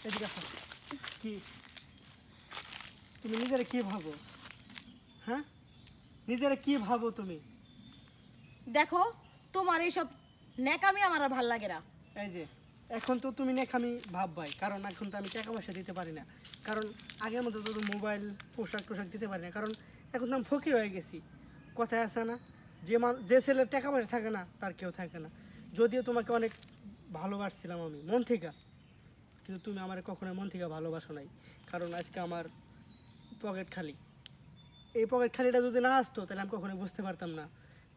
এদিকে আসো। কি তুমি নিজেরা কি ভাবো? হ্যাঁ, নিজেরা কি ভাবো তুমি? দেখো তোমার এইসব ন্যাকামি আমার আর ভাল লাগে না। এই যে এখন তো তুমি নেখামি ভাববাই, কারণ এখন তো আমি টাকা পয়সা দিতে পারি না। কারণ আগের মতো তো মোবাইল পোশাক টোশাক দিতে পারি না, কারণ এখন তো আমি ফকির হয়ে গেছি। কথায় আছে না, যে ছেলের টাকা পয়সা থাকে না তার কেউ থাকে না। যদিও তোমাকে অনেক ভালোবাসছিলাম আমি মন থেকে, কিন্তু তুমি আমার কখনো মন থেকে ভালোবাসো নাই। কারণ আজকে আমার পকেট খালি। এই পকেট খালিটা যদি না আসতো তাহলে আমি কখনো বুঝতে পারতাম না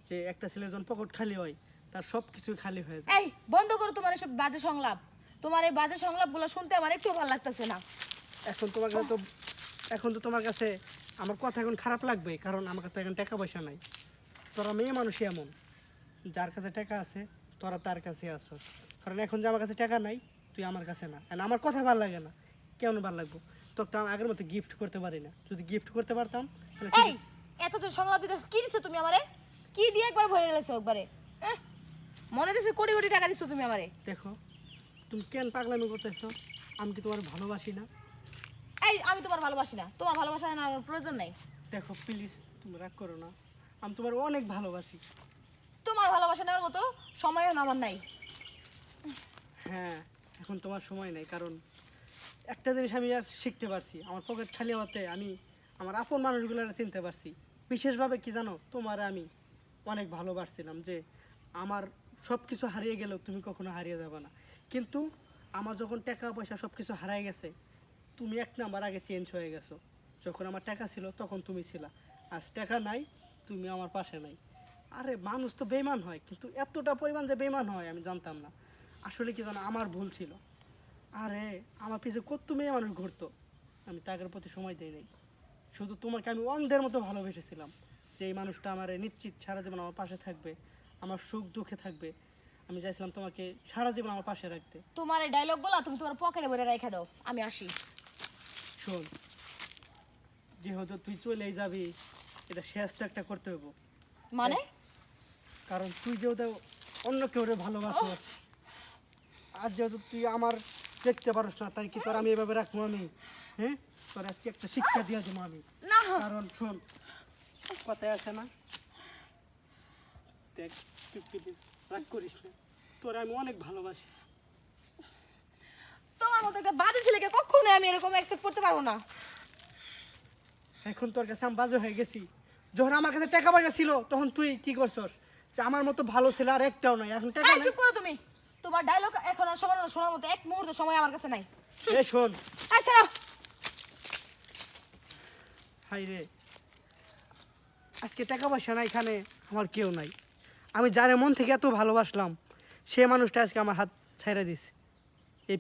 যে একটা ছেলের যখন পকেট খালি হয় তার সব কিছুই খালি হয়ে যায়। এই বন্ধ করো তোমার এসব বাজে সংলাপ। তোমার এই বাজে সংলাপগুলো শুনতে আমার একটু ভালো লাগতেছে না। এখন তোমার কাছে তো এখন তো তোমার কাছে আমার কথা এখন খারাপ লাগবে, কারণ আমার কাছে এখন টাকা পয়সা নাই। তোরা মেয়ে মানুষই এমন, যার কাছে টাকা আছে তোরা তার কাছে আসো। কারণ এখন যে আমার কাছে টাকা নাই, তুই আমার কাছে না, আর আমার কথা ভালো লাগে না। কেমন ভালো লাগবো? তোকে তো আমি আগের মতো গিফট করতে পারি না। যদি গিফট করতে পারতাম তাহলে এই এত যে সংলাপ দিতে কি দিছো তুমি আমারে? কি দিয়ে একবার ভরে গেলেছো একবারে? মনে দিছে কোটি কোটি টাকা দিছো তুমি আমারে। দেখো তুমি কেন পাগলামি করতেছ? আমি কি তোমার ভালোবাসি না? এই আমি তোমার ভালোবাসি না, তোমার ভালোবাসা না আমার প্রয়োজন নাই। দেখো প্লিজ তুমি রাগ করো না, আমি তোমার অনেক ভালোবাসি। তোমার ভালোবাসা নেওয়ার মতো সময়ও না আমার নাই। হ্যাঁ, এখন তোমার সময় নেই, কারণ একটা জিনিস আমি আজ শিখতে পারছি। আমার পকেট খালি হতে আমি আমার আপন মানুষগুলো চিনতে পারছি। বিশেষভাবে কি জানো, তোমার আমি অনেক ভালোবাসছিলাম, যে আমার সব কিছু হারিয়ে গেলেও তুমি কখনো হারিয়ে যাবে না। কিন্তু আমার যখন টাকা পয়সা সব কিছু হারিয়ে গেছে, তুমি এক নাম্বার আগে চেঞ্জ হয়ে গেছো। যখন আমার টাকা ছিল তখন তুমি ছিলা, আজ টাকা নাই, তুমি আমার পাশে নাই। আরে মানুষ তো বেইমান হয়, কিন্তু এতটা পরিমাণ যে বেইমান হয় আমি জানতাম না। আসলে কি জানো, আমার ভুল ছিল। আরে আমার পিছনে কত মেয়ে মানুষ ঘুরতো, আমি তাদের প্রতি সময় দিই নাই। শুধু তোমাকে আমি অন্ধের মতো ভালোবেসেছিলাম, যে এই মানুষটা আমার নিশ্চিত সারা জীবন আমার পাশে থাকবে, আমার সুখ দুঃখে থাকবে। আমি চাইছিলাম তোমাকে সারা জীবন আমার পাশে রাখতে। তোমার এই ডায়লগ গুলো তুমি তোমার পকেটে ভরে রেখে দাও, আমি আসি। শোন, যেহেতু তুই চলেই যাবি, এটা শেষ তো একটা করতে হইব। মানে কারণ তুই যেহেতু অন্য কেউ ভালোবাসো, আর যেহেতু তুই আমার দেখতে পারস না, তাই কি তোর আমি এভাবে রাখবো আমি? হ্যাঁ, তোর আজকে একটা শিক্ষা দিয়ে দেবো আমি। না, কারণ শোন, কথায় আছে না, দেখ তুই প্লিজ রাগ করিস না, তোর আমি অনেক ভালোবাসি। তোমার মতো একটা বাজে ছেলেকে কখনো আমি এরকম অ্যাকসেপ্ট করতে পারবো না। এখন তোর কাছে আমি বাজে হয়ে গেছি। যখন আমার কাছে টাকা পয়সা ছিল তখন তুই কি করছস? যে আমার মতো ভালো ছেলে আর একটাও নাই। এখন টাকা এই নাই। চুপ করো তুমি। তোমার ডায়লগ এখন আর শোনার মতো এক মুহূর্ত সময় আমার কাছে নাই। এ শোন, এই ছাড়ো। হাই রে, আজকে টাকা পয়সা নাই, এখানে আমার কেউ নাই। আমি যারে মন থেকে এত ভালোবাসলাম, সে মানুষটা আজকে আমার হাত ছাইড়া দিছে। এই